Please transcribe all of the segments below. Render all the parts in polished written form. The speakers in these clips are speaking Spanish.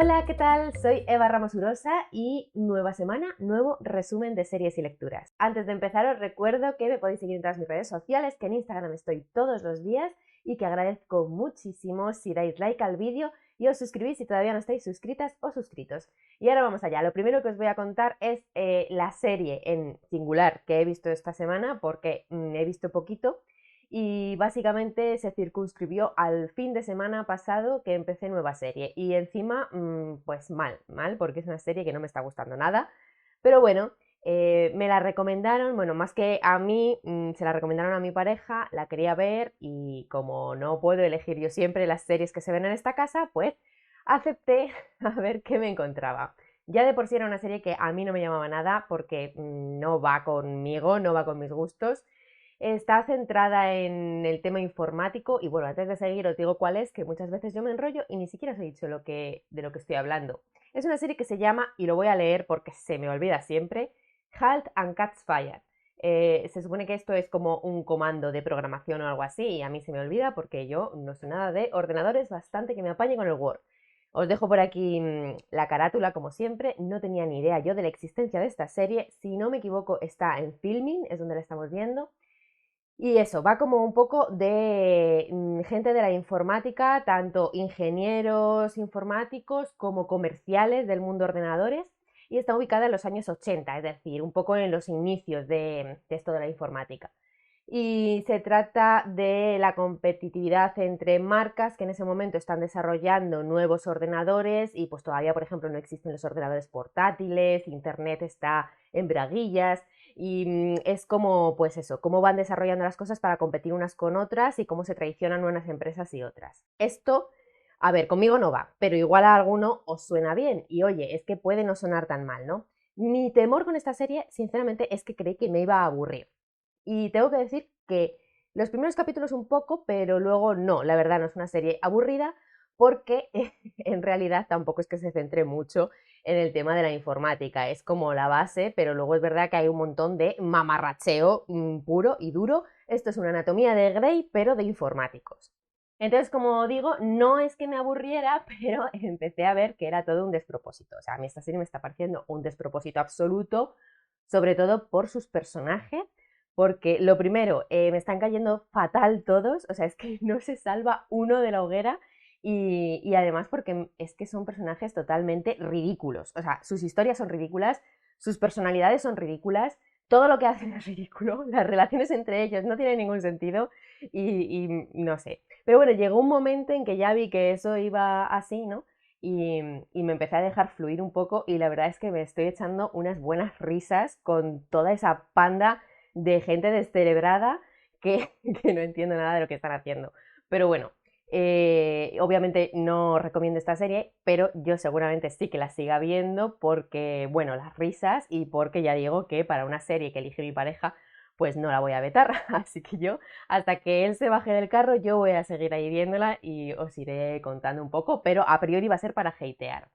Hola, ¿qué tal? Soy Eva Ramos Urosa y nueva semana, nuevo resumen de series y lecturas. Antes de empezar os recuerdo que me podéis seguir en todas mis redes sociales, que en Instagram estoy todos los días y que agradezco muchísimo si dais like al vídeo y os suscribís si todavía no estáis suscritas o suscritos. Y ahora vamos allá, lo primero que os voy a contar es la serie en singular que he visto esta semana porque he visto poquito. Y básicamente se circunscribió al fin de semana pasado que empecé nueva serie y encima pues mal, porque es una serie que no me está gustando nada, pero bueno, me la recomendaron, bueno, más que a mí, se la recomendaron a mi pareja, la quería ver y como no puedo elegir yo siempre las series que se ven en esta casa, pues acepté a ver qué me encontraba. Ya de por sí era una serie que a mí no me llamaba nada porque no va conmigo, no va con mis gustos. Está centrada en el tema informático y bueno, antes de seguir os digo cuál es, que muchas veces yo me enrollo y ni siquiera os he dicho de lo que estoy hablando. Es una serie que se llama, y lo voy a leer porque se me olvida siempre, Halt and Catch Fire. Se supone que esto es como un comando de programación o algo así y a mí se me olvida porque yo no sé nada de ordenadores, bastante que me apañe con el Word. Os dejo por aquí la carátula como siempre, no tenía ni idea yo de la existencia de esta serie, si no me equivoco está en Filmin, es donde la estamos viendo. Y eso, va como un poco de gente de la informática, tanto ingenieros informáticos como comerciales del mundo de ordenadores, y está ubicada en los años 80, es decir, un poco en los inicios de esto de la informática. Y se trata de la competitividad entre marcas que en ese momento están desarrollando nuevos ordenadores y pues todavía, por ejemplo, no existen los ordenadores portátiles, internet está en braguillas y es como, pues eso, cómo van desarrollando las cosas para competir unas con otras y cómo se traicionan unas empresas y otras. Esto, a ver, conmigo no va, pero igual a alguno os suena bien y oye, es que puede no sonar tan mal, ¿no? Mi temor con esta serie, sinceramente, es que creí que me iba a aburrir. Y tengo que decir que los primeros capítulos un poco, pero luego no, la verdad no es una serie aburrida porque en realidad tampoco es que se centre mucho en el tema de la informática, es como la base, pero luego es verdad que hay un montón de mamarracheo puro y duro. Esto es una anatomía de Grey, pero de informáticos. Entonces, como digo, no es que me aburriera, pero empecé a ver que era todo un despropósito. O sea, a mí esta serie me está pareciendo un despropósito absoluto, sobre todo por sus personajes, porque lo primero, me están cayendo fatal todos, o sea, es que no se salva uno de la hoguera y además porque es que son personajes totalmente ridículos, o sea, sus historias son ridículas, sus personalidades son ridículas, todo lo que hacen es ridículo, las relaciones entre ellos no tienen ningún sentido y no sé. Pero bueno, llegó un momento en que ya vi que eso iba así, ¿no? Y me empecé a dejar fluir un poco y la verdad es que me estoy echando unas buenas risas con toda esa panda de gente descerebrada que, que no entiendo nada de lo que están haciendo. Pero bueno, obviamente no recomiendo esta serie, pero yo seguramente sí que la siga viendo porque, bueno, las risas y porque ya digo que para una serie que elige mi pareja, pues no la voy a vetar. Así que yo, hasta que él se baje del carro, yo voy a seguir ahí viéndola y os iré contando un poco, pero a priori va a ser para hatear.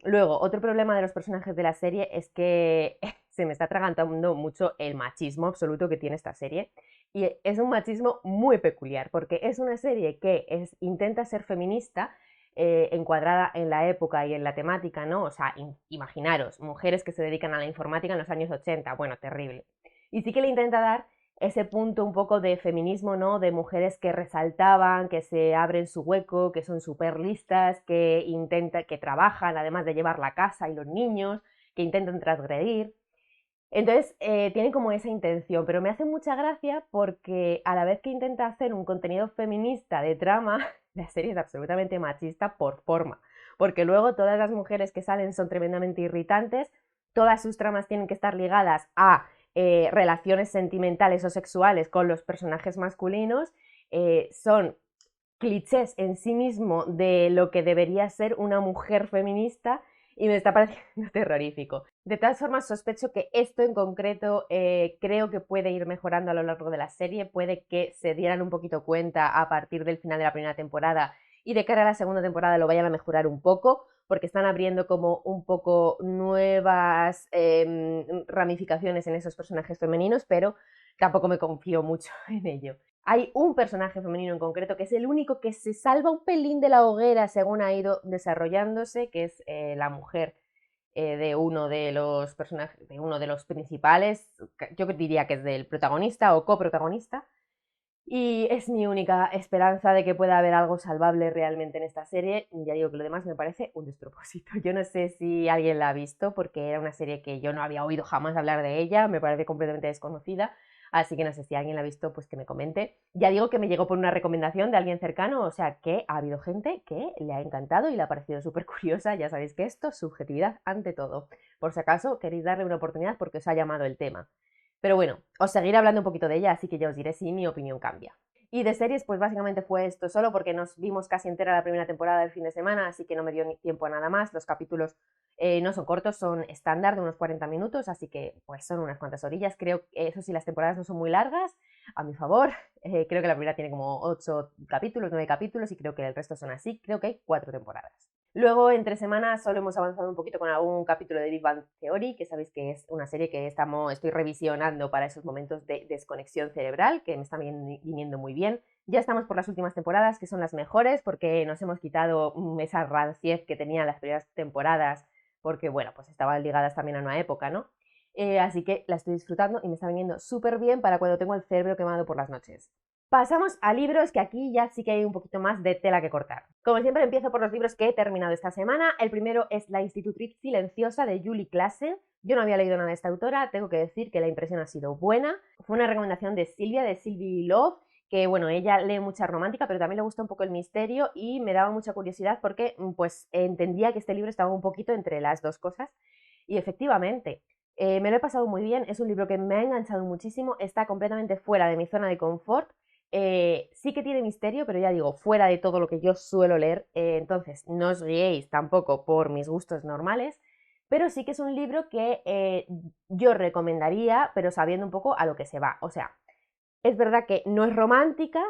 Luego, otro problema de los personajes de la serie es que se me está atragantando mucho el machismo absoluto que tiene esta serie. Y es un machismo muy peculiar, porque es una serie que intenta ser feminista, encuadrada en la época y en la temática, ¿no? O sea, imaginaros, mujeres que se dedican a la informática en los años 80, bueno, terrible. Y sí que le intenta dar ese punto un poco de feminismo, ¿no? De mujeres que resaltaban, que se abren su hueco, que son súper listas, que trabajan además de llevar la casa y los niños, que intentan transgredir. Entonces, tiene como esa intención, pero me hace mucha gracia porque a la vez que intenta hacer un contenido feminista de trama, la serie es absolutamente machista por forma, porque luego todas las mujeres que salen son tremendamente irritantes, todas sus tramas tienen que estar ligadas a relaciones sentimentales o sexuales con los personajes masculinos, son clichés en sí mismo de lo que debería ser una mujer feminista y me está pareciendo terrorífico. De todas formas, sospecho que esto en concreto creo que puede ir mejorando a lo largo de la serie, puede que se dieran un poquito cuenta a partir del final de la primera temporada y de cara a la segunda temporada lo vayan a mejorar un poco, porque están abriendo como un poco nuevas ramificaciones en esos personajes femeninos, pero tampoco me confío mucho en ello. Hay un personaje femenino en concreto que es el único que se salva un pelín de la hoguera según ha ido desarrollándose, que es la mujer de uno de los personajes, de uno de los principales, yo diría que es del protagonista o coprotagonista, y es mi única esperanza de que pueda haber algo salvable realmente en esta serie. Ya digo que lo demás me parece un despropósito. Yo no sé si alguien la ha visto, porque era una serie que yo no había oído jamás hablar de ella, me parece completamente desconocida. Así que no sé si alguien la ha visto, pues que me comente. Ya digo que me llegó por una recomendación de alguien cercano, o sea que ha habido gente que le ha encantado y le ha parecido súper curiosa. Ya sabéis que esto, subjetividad ante todo. Por si acaso queréis darle una oportunidad porque os ha llamado el tema. Pero bueno, os seguiré hablando un poquito de ella, así que ya os diré si mi opinión cambia. Y de series, pues básicamente fue esto solo porque nos vimos casi entera la primera temporada del fin de semana, así que no me dio ni tiempo a nada más. Los capítulos no son cortos, son estándar de unos 40 minutos, así que pues son unas cuantas orillas. Creo que eso sí, las temporadas no son muy largas, a mi favor. Creo que la primera tiene como 8 capítulos, 9 capítulos y creo que el resto son así. Creo que hay 4 temporadas. Luego, entre semanas, solo hemos avanzado un poquito con algún capítulo de Big Bang Theory, que sabéis que es una serie que estoy revisionando para esos momentos de desconexión cerebral, que me están viniendo muy bien. Ya estamos por las últimas temporadas, que son las mejores, porque nos hemos quitado esa ranciez que tenían las primeras temporadas, porque, bueno, pues estaban ligadas también a una época, ¿no? Así que la estoy disfrutando y me está viniendo súper bien para cuando tengo el cerebro quemado por las noches. Pasamos a libros, que aquí ya sí que hay un poquito más de tela que cortar. Como siempre, empiezo por los libros que he terminado esta semana. El primero es La institutriz silenciosa, de Julie Clase. Yo no había leído nada de esta autora, tengo que decir que la impresión ha sido buena. Fue una recomendación de Silvia, de Sylvie Love, que bueno, ella lee mucha romántica, pero también le gusta un poco el misterio y me daba mucha curiosidad porque pues entendía que este libro estaba un poquito entre las dos cosas. Y efectivamente, me lo he pasado muy bien, es un libro que me ha enganchado muchísimo, está completamente fuera de mi zona de confort. Sí que tiene misterio, pero ya digo, fuera de todo lo que yo suelo leer, entonces no os guiéis tampoco por mis gustos normales, pero sí que es un libro que yo recomendaría, pero sabiendo un poco a lo que se va. O sea, es verdad que no es romántica,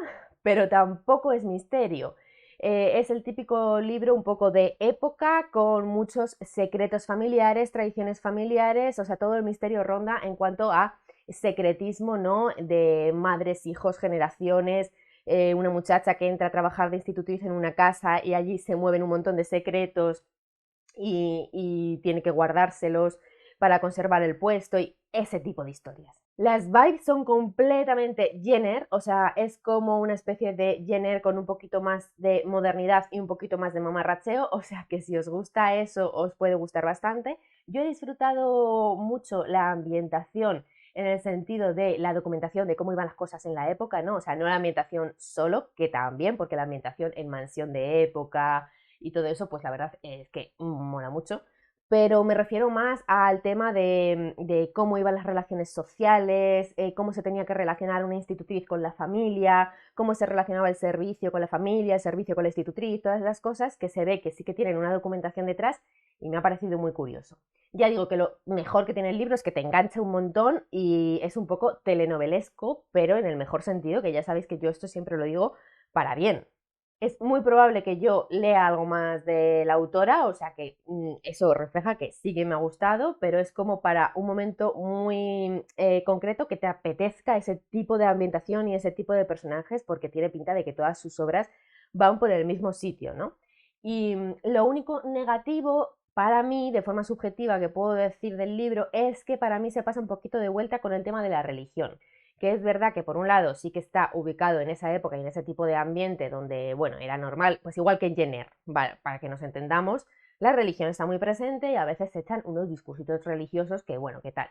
pero tampoco es misterio. Es el típico libro un poco de época, con muchos secretos familiares, tradiciones familiares, o sea, todo el misterio ronda en cuanto a secretismo, ¿no? De madres, hijos, generaciones, una muchacha que entra a trabajar de institutriz en una casa y allí se mueven un montón de secretos y tiene que guardárselos para conservar el puesto y ese tipo de historias. Las vibes son completamente Jenner, o sea, es como una especie de Jenner con un poquito más de modernidad y un poquito más de mamarracheo, o sea que si os gusta eso os puede gustar bastante. Yo he disfrutado mucho la ambientación en el sentido de la documentación de cómo iban las cosas en la época, ¿no? O sea, no la ambientación solo, que también, porque la ambientación en mansión de época y todo eso, pues la verdad es que mola mucho, pero me refiero más al tema de cómo iban las relaciones sociales, cómo se tenía que relacionar una institutriz con la familia, cómo se relacionaba el servicio con la familia, el servicio con la institutriz, todas esas cosas que se ve que sí que tienen una documentación detrás y me ha parecido muy curioso. Ya digo que lo mejor que tiene el libro es que te engancha un montón y es un poco telenovelesco, pero en el mejor sentido, que ya sabéis que yo esto siempre lo digo para bien. Es muy probable que yo lea algo más de la autora, o sea que eso refleja que sí que me ha gustado, pero es como para un momento muy concreto que te apetezca ese tipo de ambientación y ese tipo de personajes, porque tiene pinta de que todas sus obras van por el mismo sitio, ¿no? Y lo único negativo para mí, de forma subjetiva, que puedo decir del libro, es que para mí se pasa un poquito de vuelta con el tema de la religión, que es verdad que por un lado sí que está ubicado en esa época y en ese tipo de ambiente donde, bueno, era normal, pues igual que en Jenner, vale, para que nos entendamos, la religión está muy presente y a veces se echan unos discursitos religiosos que, bueno, ¿qué tal?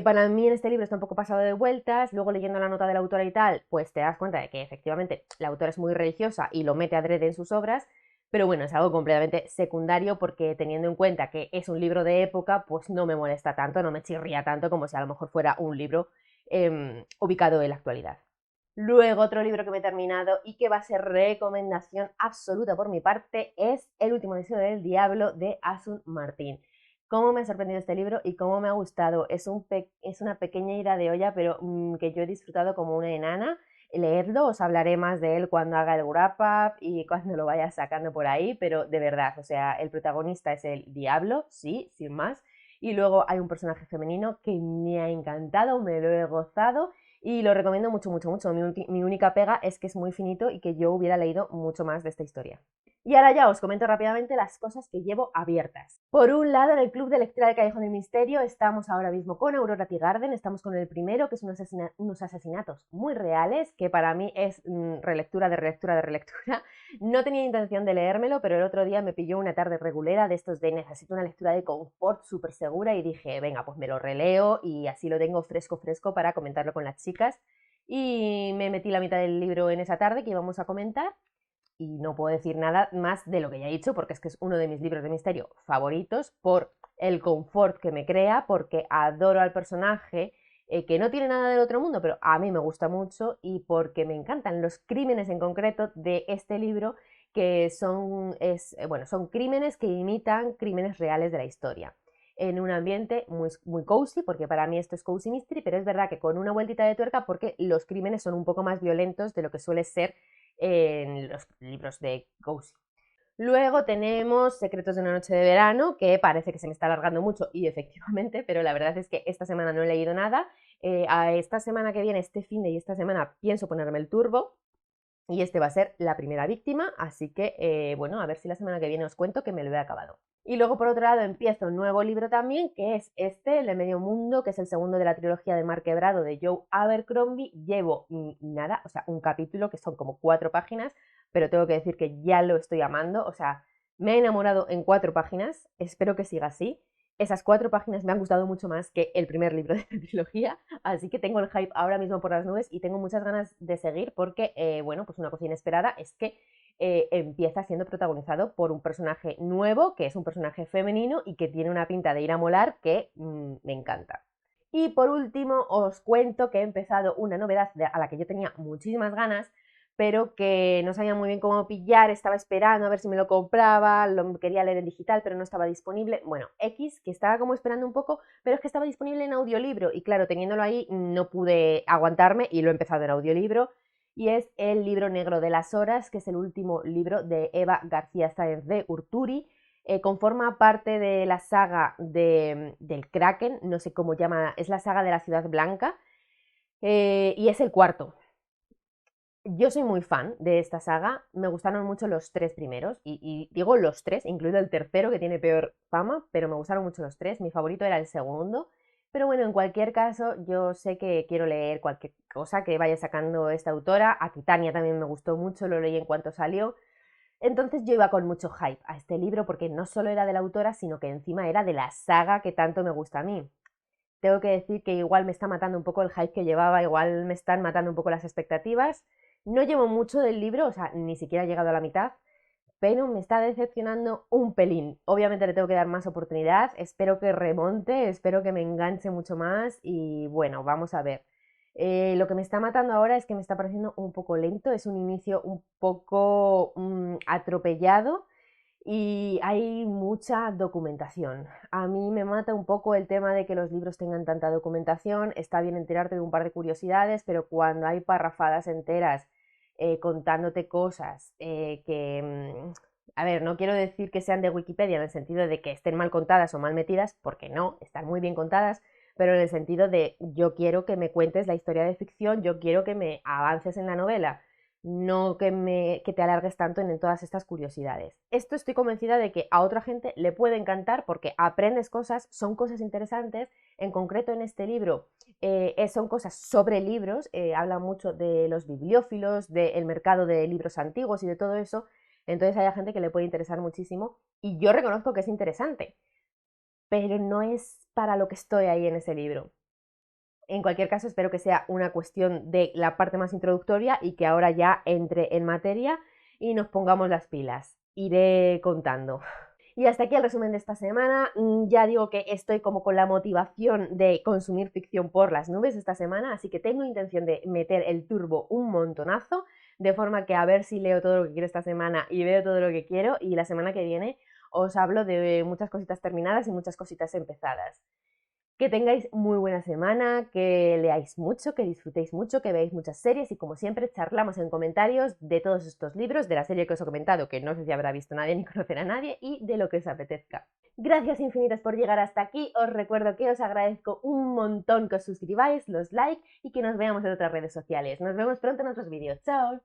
Para mí en este libro está un poco pasado de vueltas, luego leyendo la nota de la autora y tal, pues te das cuenta de que efectivamente la autora es muy religiosa y lo mete adrede en sus obras, pero bueno, es algo completamente secundario porque teniendo en cuenta que es un libro de época, pues no me molesta tanto, no me chirría tanto como si a lo mejor fuera un libro ubicado en la actualidad. Luego, otro libro que me he terminado y que va a ser recomendación absoluta por mi parte es El último deseo del diablo, de Asun Martín. Cómo me ha sorprendido este libro y cómo me ha gustado. Es una pequeña ida de olla, pero que yo he disfrutado como una enana. Leedlo, os hablaré más de él cuando haga el wrap up y cuando lo vaya sacando por ahí, pero de verdad, o sea, el protagonista es el diablo, sí, sin más, Y luego hay un personaje femenino que me ha encantado, me lo he gozado y lo recomiendo mucho, mucho, mucho. Mi única pega es que es muy finito y que yo hubiera leído mucho más de esta historia. Y ahora ya os comento rápidamente las cosas que llevo abiertas. Por un lado, en el Club de Lectura del Callejón del Misterio estamos ahora mismo con Aurora Teagarden, estamos con el primero, que es unos asesinatos muy reales, que para mí es relectura de relectura de relectura. No tenía intención de leérmelo, pero el otro día me pilló una tarde regulera de estos de necesito una lectura de confort súper segura y dije, venga, pues me lo releo y así lo tengo fresco, fresco para comentarlo con las chicas. Y me metí la mitad del libro en esa tarde que íbamos a comentar y no puedo decir nada más de lo que ya he dicho porque es que es uno de mis libros de misterio favoritos por el confort que me crea, porque adoro al personaje, que no tiene nada del otro mundo, pero a mí me gusta mucho y porque me encantan los crímenes en concreto de este libro que son crímenes que imitan crímenes reales de la historia en un ambiente muy, muy cozy, porque para mí esto es cozy mystery, pero es verdad que con una vueltita de tuerca porque los crímenes son un poco más violentos de lo que suele ser en los libros de Cozy. Luego tenemos Secretos de una noche de verano, que parece que se me está alargando mucho y efectivamente, pero la verdad es que esta semana no he leído nada. A esta semana que viene, este fin de y esta semana pienso ponerme el turbo y este va a ser la primera víctima, así que bueno, a ver si la semana que viene os cuento que me lo he acabado. Y luego por otro lado empiezo un nuevo libro también, que es este, El de Medio Mundo, que es el segundo de la trilogía de Mar Quebrado de Joe Abercrombie. Llevo nada, o sea, un capítulo que son como 4 páginas, pero tengo que decir que ya lo estoy amando, o sea, me he enamorado en 4 páginas, espero que siga así. Esas 4 páginas me han gustado mucho más que el primer libro de la trilogía, así que tengo el hype ahora mismo por las nubes y tengo muchas ganas de seguir porque, bueno, pues una cosa inesperada es que empieza siendo protagonizado por un personaje nuevo, que es un personaje femenino y que tiene una pinta de ir a molar que me encanta. Y por último os cuento que he empezado una novedad a la que yo tenía muchísimas ganas, pero que no sabía muy bien cómo pillar, estaba esperando a ver si me lo compraba, lo quería leer en digital, pero no estaba disponible. Bueno, X, que estaba como esperando un poco, pero es que estaba disponible en audiolibro y claro, teniéndolo ahí no pude aguantarme y lo he empezado en audiolibro y es El libro negro de las horas, que es el último libro de Eva García Sáenz de Urturi. Conforma parte de la saga del Kraken, no sé cómo llama, es la saga de la Ciudad Blanca, y es el cuarto. Yo soy muy fan de esta saga, me gustaron mucho los 3 primeros, y digo los 3, incluido el tercero que tiene peor fama, pero me gustaron mucho los 3, mi favorito era el segundo, pero bueno, en cualquier caso, yo sé que quiero leer cualquier cosa que vaya sacando esta autora, a Titania también me gustó mucho, lo leí en cuanto salió, entonces yo iba con mucho hype a este libro porque no solo era de la autora, sino que encima era de la saga que tanto me gusta a mí. Tengo que decir que igual me está matando un poco el hype que llevaba, igual me están matando un poco las expectativas. No llevo mucho del libro, o sea, ni siquiera he llegado a la mitad, pero me está decepcionando un pelín. Obviamente le tengo que dar más oportunidad, espero que remonte, espero que me enganche mucho más y bueno, vamos a ver. Lo que me está matando ahora es que me está pareciendo un poco lento, es un inicio un poco atropellado y hay mucha documentación. A mí me mata un poco el tema de que los libros tengan tanta documentación. Está bien enterarte de un par de curiosidades, pero cuando hay parrafadas enteras contándote cosas a ver, no quiero decir que sean de Wikipedia en el sentido de que estén mal contadas o mal metidas, porque no, están muy bien contadas, pero en el sentido de yo quiero que me cuentes la historia de ficción, yo quiero que me avances en la novela, no que te alargues tanto en todas estas curiosidades. Esto estoy convencida de que a otra gente le puede encantar porque aprendes cosas, son cosas interesantes, en concreto en este libro son cosas sobre libros, habla mucho de los bibliófilos, del mercado de libros antiguos y de todo eso, entonces hay gente que le puede interesar muchísimo y yo reconozco que es interesante, pero no es para lo que estoy ahí en ese libro. En cualquier caso, espero que sea una cuestión de la parte más introductoria y que ahora ya entre en materia y nos pongamos las pilas. Iré contando. Y hasta aquí el resumen de esta semana. Ya digo que estoy como con la motivación de consumir ficción por las nubes esta semana, así que tengo intención de meter el turbo un montonazo, de forma que a ver si leo todo lo que quiero esta semana y veo todo lo que quiero y la semana que viene os hablo de muchas cositas terminadas y muchas cositas empezadas. Que tengáis muy buena semana, que leáis mucho, que disfrutéis mucho, que veáis muchas series y como siempre charlamos en comentarios de todos estos libros, de la serie que os he comentado, que no sé si habrá visto nadie ni conocerá a nadie, y de lo que os apetezca. Gracias infinitas por llegar hasta aquí. Os recuerdo que os agradezco un montón que os suscribáis, los likes y que nos veamos en otras redes sociales. Nos vemos pronto en otros vídeos. ¡Chao!